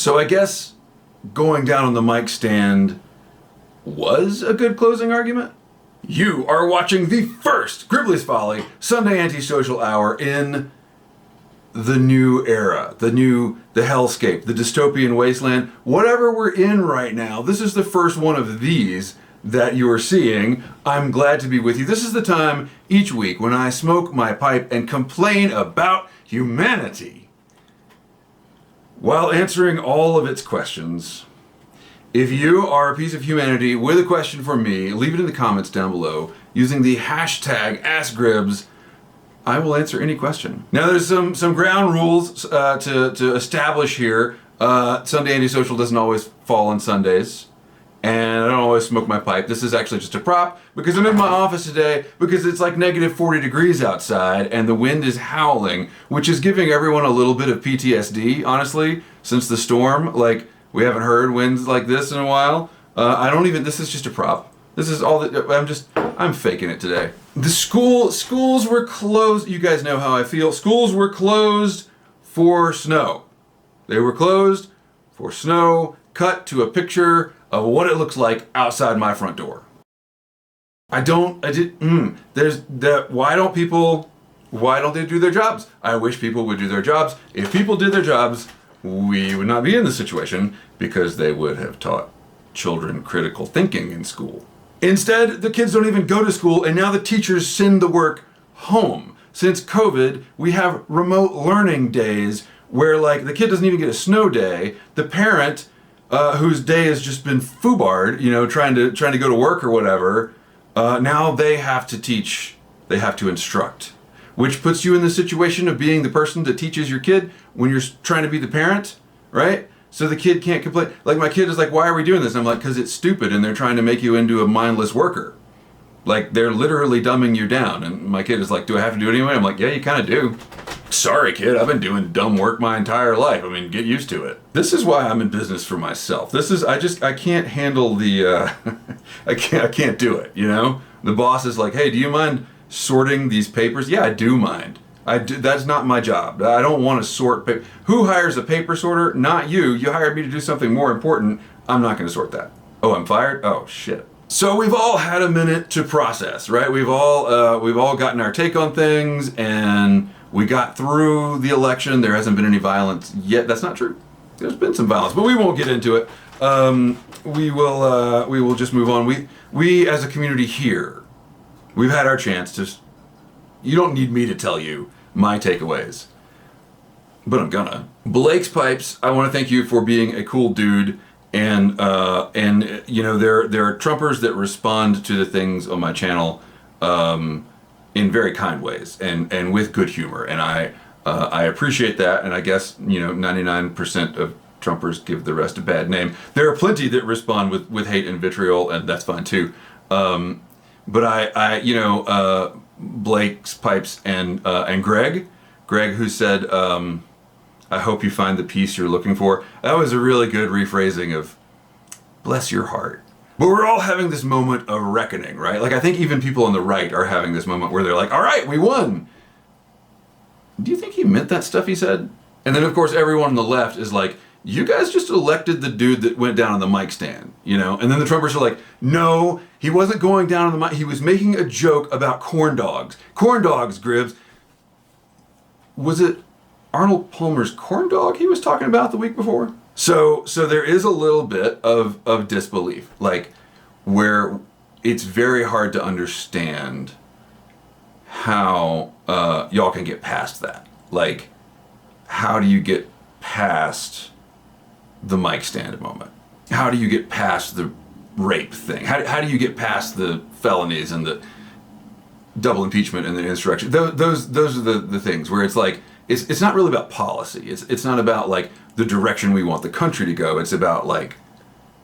So I guess going down on the mic stand was a good closing argument? You are watching the first Gribbly's Folly Sunday Antisocial Hour in the new era, the hellscape, the dystopian wasteland, whatever we're in right now. This is the first one of these that you're seeing. I'm glad to be with you. This is the time each week when I smoke my pipe and complain about humanity while answering all of its questions. If you are a piece of humanity with a question for me, leave it in the comments down below using the hashtag AskGribs. I will answer any question. Now there's some ground rules to establish here. Sunday Antisocial doesn't always fall on Sundays, and I don't always smoke my pipe. This is actually just a prop because I'm in my office today because it's like negative 40 degrees outside and the wind is howling, which is giving everyone a little bit of PTSD, honestly, since the storm. Like, we haven't heard winds like this in a while. This is just a prop. This is all that, I'm faking it today. The schools were closed. You guys know how I feel. Schools were closed for snow. They were closed for snow. Cut to a picture of what it looks like outside my front door. Why don't they do their jobs? I wish people would do their jobs. If people did their jobs, we would not be in this situation because they would have taught children critical thinking in school. Instead, the kids don't even go to school, and now the teachers send the work home. Since COVID, we have remote learning days where, like, the kid doesn't even get a snow day. The parent, whose day has just been foobarred, trying to go to work or whatever, now they have to teach, they have to instruct. Which puts you in the situation of being the person that teaches your kid when you're trying to be the parent, right? So the kid can't complain. Like, my kid is like, why are we doing this? And I'm like, because it's stupid and they're trying to make you into a mindless worker. Like, they're literally dumbing you down. And my kid is like, do I have to do it anyway? I'm like, yeah, you kind of do. Sorry, kid, I've been doing dumb work my entire life. I mean, get used to it. This is why I'm in business for myself. I can't handle the, I can't do it, The boss is like, hey, do you mind sorting these papers? Yeah, I do mind. That's not my job. I don't want to sort paper. Who hires a paper sorter? Not you. You hired me to do something more important. I'm not going to sort that. Oh, I'm fired? Oh, shit. So we've all had a minute to process, right? We've all gotten our take on things, and we got through the election. There hasn't been any violence yet. That's not true. There's been some violence, but we won't get into it. We will just move on. We as a community here, we've had our chance to. You don't need me to tell you my takeaways, but I'm gonna. Blake's Pipes, I want to thank you for being a cool dude, and there are Trumpers that respond to the things on my channel in very kind ways and with good humor, and I appreciate that, and I guess 99% of Trumpers give the rest a bad name. There are plenty that respond with hate and vitriol, and that's fine too. But Blake's Pipes and Greg, who said, I hope you find the peace you're looking for. That was a really good rephrasing of bless your heart. But we're all having this moment of reckoning, right? Like, I think even people on the right are having this moment where they're like, all right, we won. Do you think he meant that stuff he said? And then, of course, everyone on the left is like, you guys just elected the dude that went down on the mic stand, And then the Trumpers are like, no, he wasn't going down on the mic. He was making a joke about corn dogs. Corn dogs, Gribbs. Was it Arnold Palmer's corn dog he was talking about the week before? So there is a little bit of disbelief, like, where it's very hard to understand how y'all can get past that. Like, how do you get past the mic stand moment? How do you get past the rape thing? How do you get past the felonies and the double impeachment and the insurrection? Those are the things where it's like, it's not really about policy. It's not about, like, the direction we want the country to go. It's about, like,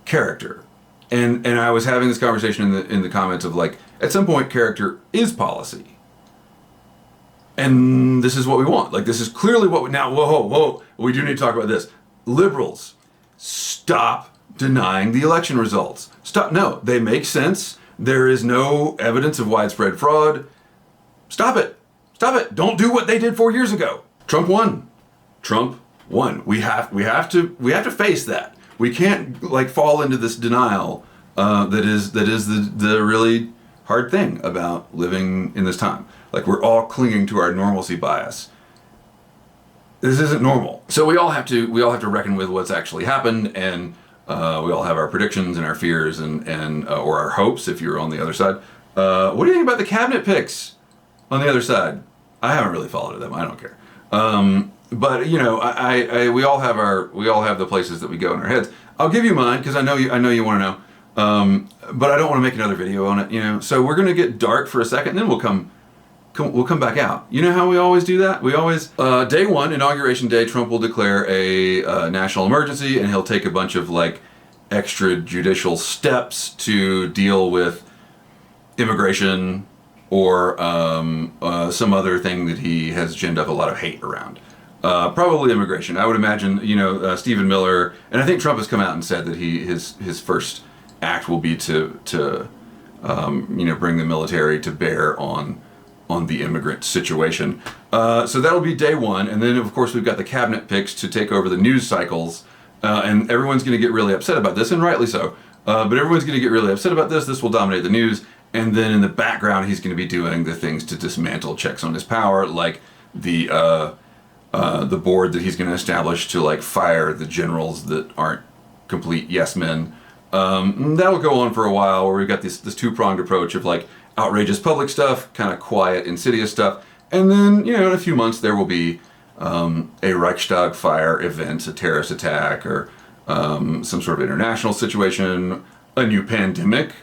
character. And I was having this conversation in the comments of, like, at some point character is policy. And this is what we want. Like, this is clearly what we, now, whoa, we do need to talk about this. Liberals, stop denying the election results. Stop, no, they make sense. There is no evidence of widespread fraud. Stop it. Stop it. Don't do what they did 4 years ago. Trump won. we have to face that. We can't like fall into this denial that is the really hard thing about living in this time. Like we're all clinging to our normalcy bias. This isn't normal. So we all have to reckon with what's actually happened, and we all have our predictions and our fears and or our hopes if you're on the other side. What do you think about the cabinet picks on the other side? I haven't really followed them. I don't care. But you know, we all have the places that we go in our heads. I'll give you mine because I know you want to know. But I don't want to make another video on it. You know, so we're gonna get dark for a second, and then we'll come back out. You know how we always do that? We always day one, Inauguration Day, Trump will declare a national emergency, and he'll take a bunch of like extrajudicial steps to deal with immigration or some other thing that he has ginned up a lot of hate around. Probably immigration. I would imagine, you know, Stephen Miller, and I think Trump has come out and said that his first act will be to you know, bring the military to bear on the immigrant situation. So that'll be day one, and then of course we've got the cabinet picks to take over the news cycles, and everyone's going to get really upset about this, and rightly so. But everyone's going to get really upset about this. This will dominate the news, and then in the background he's going to be doing the things to dismantle checks on his power, like the board that he's going to establish to like fire the generals that aren't complete yes men. That'll go on for a while, where we've got this two-pronged approach of like outrageous public stuff, kind of quiet, insidious stuff, and then, you know, in a few months there will be a Reichstag fire event, a terrorist attack, or some sort of international situation, a new pandemic.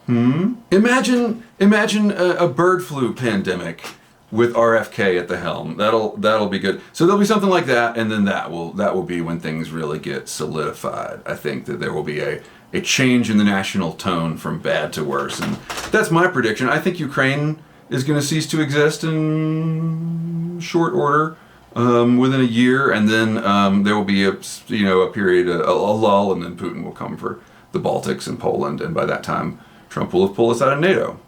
Imagine a bird flu pandemic with RFK at the helm. That'll be good. So there'll be something like that, and then that will be when things really get solidified. I think that there will be a change in the national tone from bad to worse, and that's my prediction. I think Ukraine is going to cease to exist in short order, within a year, and then there will be a period, a lull, and then Putin will come for the Baltics and Poland, and by that time Trump will have pulled us out of NATO.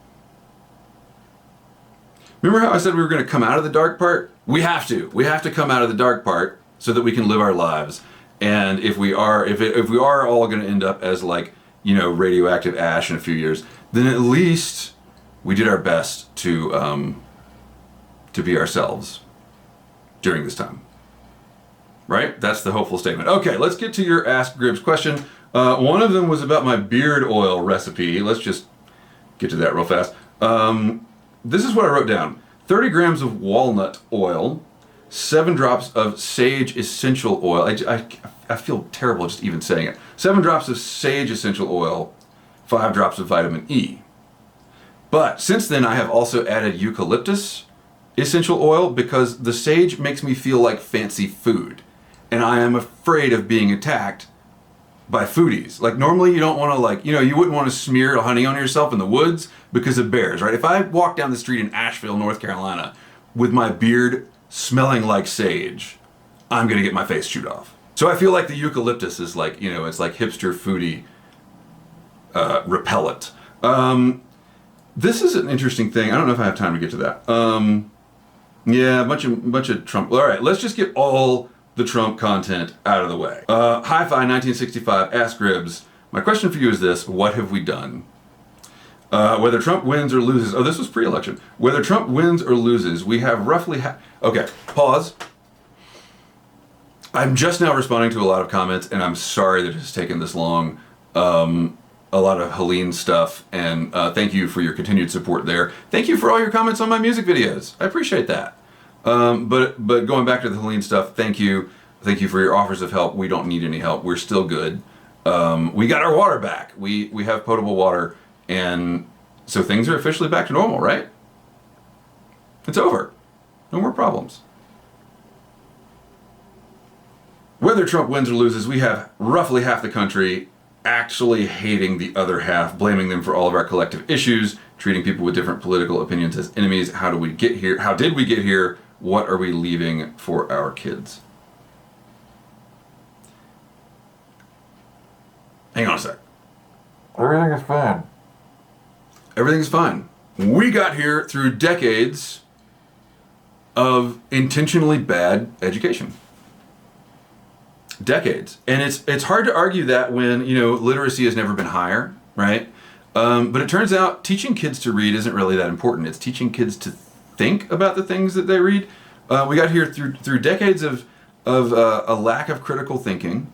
Remember how I said we were going to come out of the dark part? We have to. We have to come out of the dark part so that we can live our lives. And if we are all going to end up as like, you know, radioactive ash in a few years, then at least we did our best to be ourselves during this time. Right? That's the hopeful statement. Okay, let's get to your Ask Gribbs question. One of them was about my beard oil recipe. Let's just get to that real fast. This is what I wrote down. 30 grams of walnut oil, 7 drops of sage essential oil. I feel terrible just even saying it. 7 drops of sage essential oil, 5 drops of vitamin E. But since then I have also added eucalyptus essential oil because the sage makes me feel like fancy food. And I am afraid of being attacked by foodies. Like normally you don't want to, like, you know, you wouldn't want to smear honey on yourself in the woods because of bears, right? If I walk down the street in Asheville, North Carolina with my beard smelling like sage, I'm going to get my face chewed off. So I feel like the eucalyptus is like, you know, it's like hipster foodie repellent. This is an interesting thing. I don't know if I have time to get to that. Yeah, a bunch of Trump. All right, let's just get all the Trump content out of the way. Hi-Fi 1965, Ask Gribbs. My question for you is this: what have we done? Whether Trump wins or loses. Oh, this was pre-election. Whether Trump wins or loses, we have roughly. Okay, pause. I'm just now responding to a lot of comments, and I'm sorry that it's taken this long. A lot of Helene stuff, and thank you for your continued support there. Thank you for all your comments on my music videos. I appreciate that. But going back to the Helene stuff, thank you for your offers of help. We don't need any help. We're still good. We got our water back. We have potable water, and so things are officially back to normal, right? It's over. No more problems. Whether Trump wins or loses, we have roughly half the country actually hating the other half, blaming them for all of our collective issues, treating people with different political opinions as enemies. How do we get here? How did we get here? What are we leaving for our kids? Hang on a sec. Everything is fine. Everything's fine. We got here through decades of intentionally bad education. decades. And it's hard to argue that when, literacy has never been higher, right? But it turns out teaching kids to read isn't really that important. It's teaching kids to think about the things that they read. We got here through decades of a lack of critical thinking.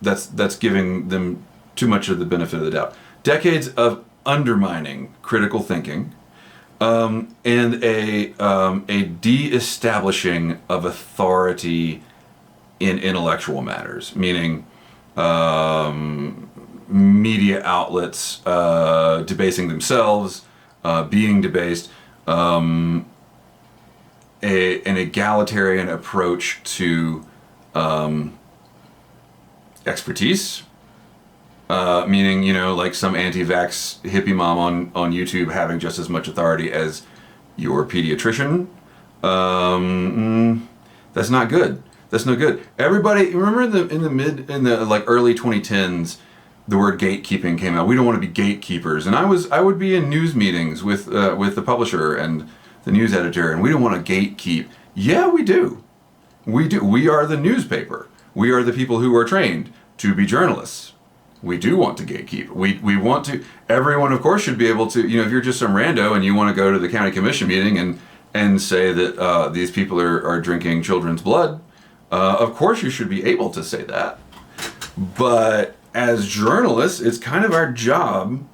That's giving them too much of the benefit of the doubt. Decades of undermining critical thinking, and a de-establishing of authority in intellectual matters, meaning media outlets debasing themselves, being debased, an egalitarian approach to expertise, meaning, like some anti-vax hippie mom on YouTube having just as much authority as your pediatrician. That's not good. That's no good. Everybody, remember in the early 2010s, the word gatekeeping came out. We don't want to be gatekeepers, and I would be in news meetings with the publisher and the news editor, and we don't want to gatekeep. Yeah, we do. We do. We are the newspaper. We are the people who are trained to be journalists. We do want to gatekeep. We want to. Everyone, of course, should be able to. If you're just some rando and you want to go to the county commission meeting and say that these people are drinking children's blood, of course you should be able to say that. But as journalists, it's kind of our job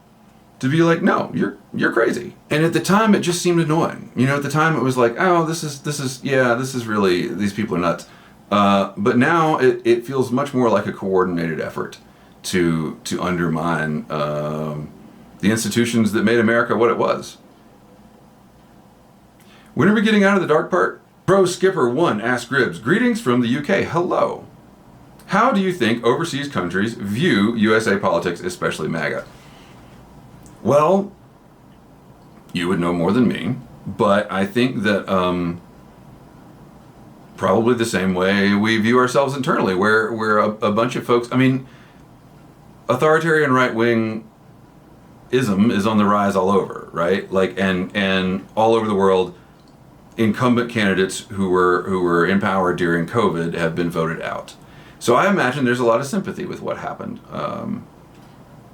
to be like, no, you're crazy. And at the time, it just seemed annoying. At the time, it was like, oh, this is really, these people are nuts. But now it feels much more like a coordinated effort to undermine the institutions that made America what it was. When are we getting out of the dark part? Pro Skipper 1 asks Gribbs, greetings from the UK. Hello. How do you think overseas countries view USA politics, especially MAGA? Well, you would know more than me, but I think that probably the same way we view ourselves internally, where we're a bunch of folks. I mean, authoritarian right-wing ism is on the rise all over, right? And all over the world, incumbent candidates who were in power during COVID have been voted out. So I imagine there's a lot of sympathy with what happened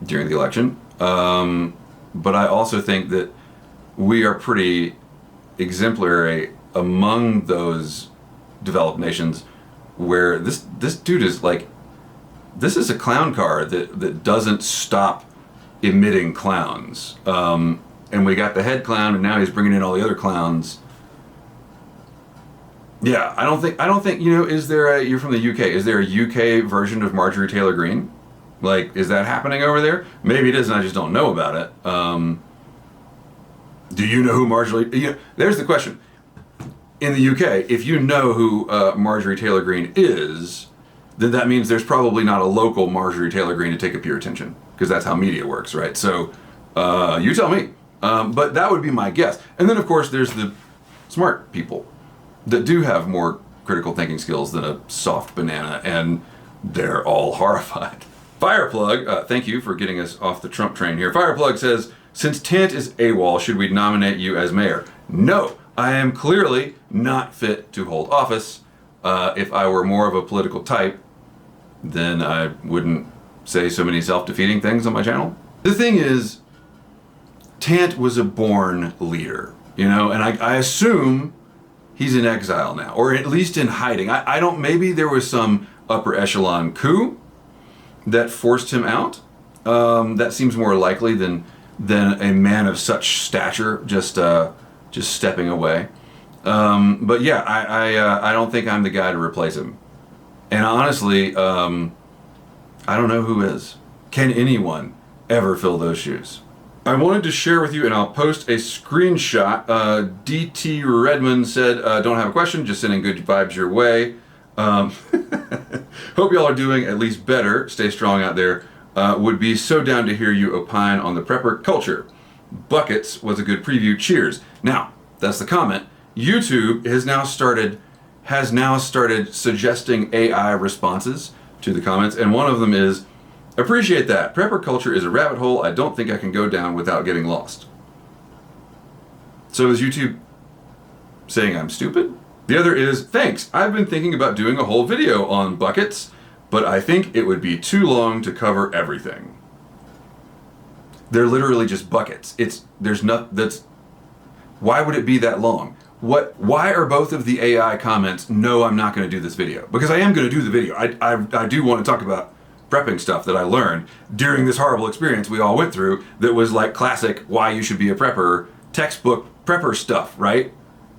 during the election. But I also think that we are pretty exemplary among those developed nations where this dude is like, this is a clown car that doesn't stop emitting clowns. And we got the head clown, and now he's bringing in all the other clowns. Yeah, I don't think, is there you're from the UK, is there a UK version of Marjorie Taylor Greene? Like, is that happening over there? Maybe it is, and I just don't know about it. Do you know who Marjorie, there's the question. In the UK, if you know who Marjorie Taylor Greene is, then that means there's probably not a local Marjorie Taylor Greene to take up your attention, because that's how media works, right? So, you tell me. But that would be my guess. And then, of course, there's the smart people that do have more critical thinking skills than a soft banana, and they're all horrified. Fireplug, thank you for getting us off the Trump train here. Fireplug says, since Tant is AWOL, should we nominate you as mayor? No, I am clearly not fit to hold office. If I were more of a political type, then I wouldn't say so many self-defeating things on my channel. The thing is, Tant was a born leader, and I assume he's in exile now, or at least in hiding. I don't, maybe there was some upper echelon coup that forced him out. That seems more likely than a man of such stature just stepping away. But yeah, I don't think I'm the guy to replace him. And honestly, I don't know who is. Can anyone ever fill those shoes? I wanted to share with you, and I'll post a screenshot. DT Redmond said, don't have a question, just sending good vibes your way. Hope y'all are doing at least better. Stay strong out there. Would be so down to hear you opine on the prepper culture. Buckets was a good preview. Cheers. Now, that's the comment. YouTube has now started suggesting AI responses to the comments, and one of them is, appreciate that. Prepper culture is a rabbit hole I don't think I can go down without getting lost. So is YouTube saying I'm stupid? The other is, thanks, I've been thinking about doing a whole video on buckets, but I think it would be too long to cover everything. They're literally just buckets. Why would it be that long? Why are both of the AI comments, no, I'm not going to do this video? Because I am going to do the video. I do want to talk about prepping stuff that I learned during this horrible experience we all went through that was like classic why you should be a prepper, textbook prepper stuff, right?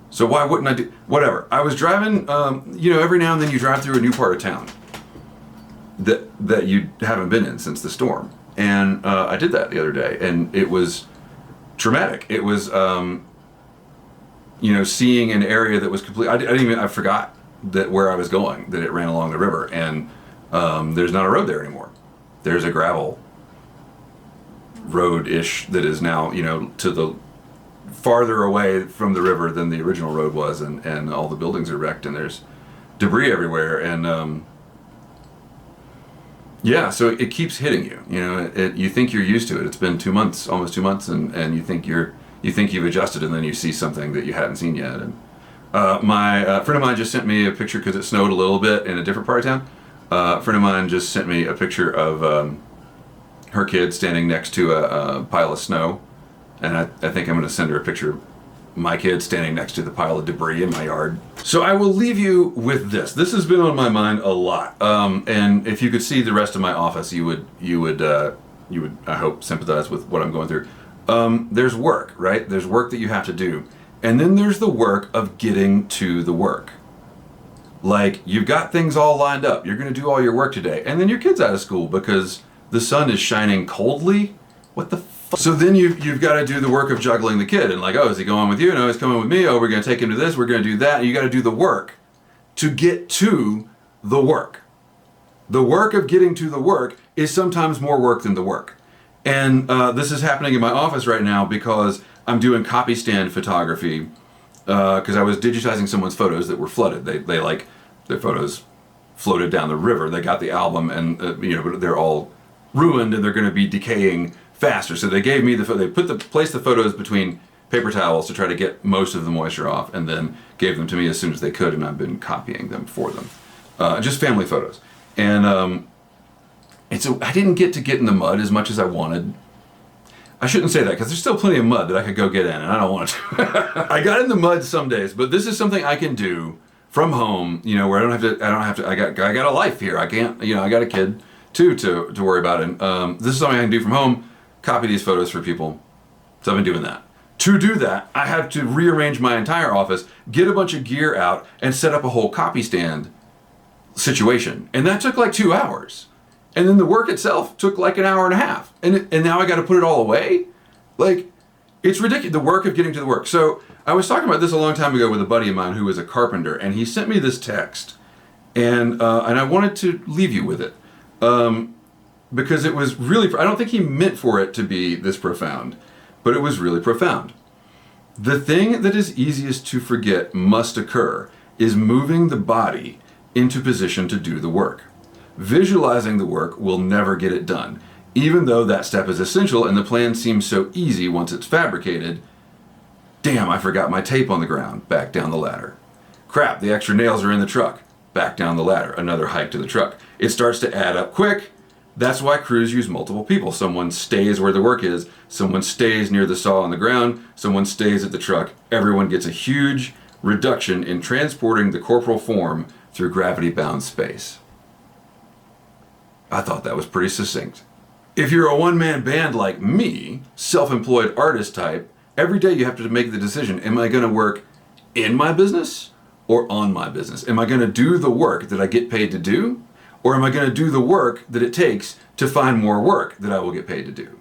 So why wouldn't I do, whatever. I was driving, every now and then you drive through a new part of town that you haven't been in since the storm. And I did that the other day, and it was traumatic. It was, seeing an area that was I forgot that where I was going, that it ran along the river, and there's not a road there anymore. There's a gravel road-ish that is now, to the farther away from the river than the original road was, and all the buildings are wrecked, and there's debris everywhere, and so it keeps hitting you. You think you're used to it. It's been 2 months, almost 2 months, and you think you've adjusted, and then you see something that you hadn't seen yet. And my friend of mine just sent me a picture because it snowed a little bit in a different part of town. A friend of mine just sent me a picture of her kid standing next to a pile of snow, and I think I'm going to send her a picture of my kid standing next to the pile of debris in my yard. So I will leave you with this. This has been on my mind a lot, and if you could see the rest of my office, you would I hope sympathize with what I'm going through. There's work, right? There's work that you have to do, and then there's the work of getting to the work. Like, you've got things all lined up. You're going to do all your work today, and then your kid's out of school because the sun is shining coldly. What the fuck? So then you've got to do the work of juggling the kid, and like, oh, is he going with you? No, he's coming with me. Oh, we're going to take him to this. We're going to do that. And you got to do the work to get to the work. The work of getting to the work is sometimes more work than the work. And this is happening in my office right now because I'm doing copy stand photography because I was digitizing someone's photos that were flooded. They like, their photos floated down the river. They got the album, and but they're all ruined, and they're going to be decaying faster. So they gave me they placed the photos between paper towels to try to get most of the moisture off, and then gave them to me as soon as they could, and I've been copying them for them. Just family photos. And I didn't get in the mud as much as I wanted. I shouldn't say that because there's still plenty of mud that I could go get in, and I don't want to. I got in the mud some days, but this is something I can do from home, where I don't have to, I got a life here. I can't, I got a kid too to worry about. And this is something I can do from home, copy these photos for people. So I've been doing that. To do that, I had to rearrange my entire office, get a bunch of gear out, and set up a whole copy stand situation. And that took like 2 hours. And then the work itself took like an hour and a half. And now I got to put it all away? Like, it's ridiculous, the work of getting to the work. So I was talking about this a long time ago with a buddy of mine who was a carpenter, and he sent me this text. And I wanted to leave you with it. Because it was really, I don't think he meant for it to be this profound, but it was really profound. The thing that is easiest to forget must occur is moving the body into position to do the work. Visualizing the work will never get it done, even though that step is essential and the plan seems so easy once it's fabricated. Damn, I forgot my tape on the ground. Back down the ladder. Crap, the extra nails are in the truck. Back down the ladder. Another hike to the truck. It starts to add up quick. That's why crews use multiple people. Someone stays where the work is. Someone stays near the saw on the ground. Someone stays at the truck. Everyone gets a huge reduction in transporting the corporal form through gravity-bound space. I thought that was pretty succinct. If you're a one-man band like me, self-employed artist type, every day you have to make the decision, am I going to work in my business or on my business? Am I going to do the work that I get paid to do? Or am I going to do the work that it takes to find more work that I will get paid to do?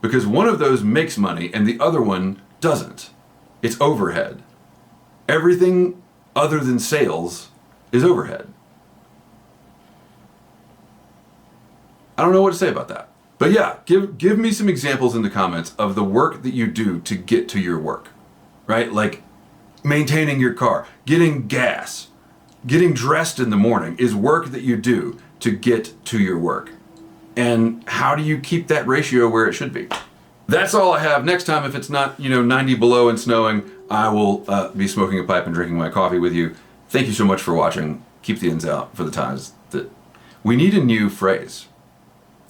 Because one of those makes money and the other one doesn't. It's overhead. Everything other than sales is overhead. I don't know what to say about that. But yeah, give me some examples in the comments of the work that you do to get to your work, right? Like maintaining your car, getting gas, getting dressed in the morning is work that you do to get to your work. And how do you keep that ratio where it should be? That's all I have. Next time, if it's not 90 below and snowing, I will be smoking a pipe and drinking my coffee with you. Thank you so much for watching. Keep the ends out for the ties that we need a new phrase.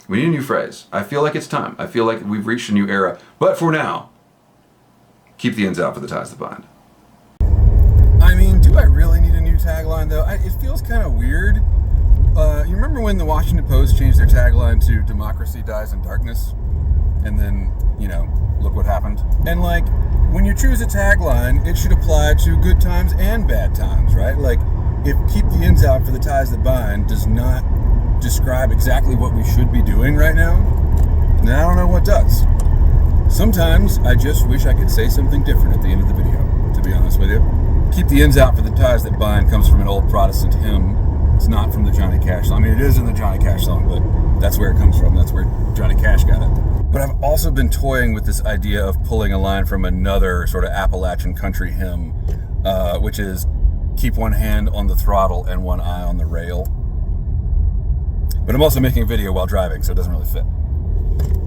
We need a new phrase. I feel like it's time. I feel like we've reached a new era. But for now, keep the ends out for the ties that bind. I mean, do I really need a new tagline, though? It feels kind of weird. You remember when the Washington Post changed their tagline to "Democracy dies in darkness"? And then, look what happened. And like, when you choose a tagline, it should apply to good times and bad times, right? Like, if "keep the ends out for the ties that bind" does not describe exactly what we should be doing right now, then I don't know what does. Sometimes I just wish I could say something different at the end of the video, to be honest with you. "Keep the ends out for the ties that bind" comes from an old Protestant hymn. It's not from the Johnny Cash song. I mean, it is in the Johnny Cash song, but that's where it comes from. That's where Johnny Cash got it. But I've also been toying with this idea of pulling a line from another sort of Appalachian country hymn, which is "keep one hand on the throttle and one eye on the rail." But I'm also making a video while driving, so it doesn't really fit.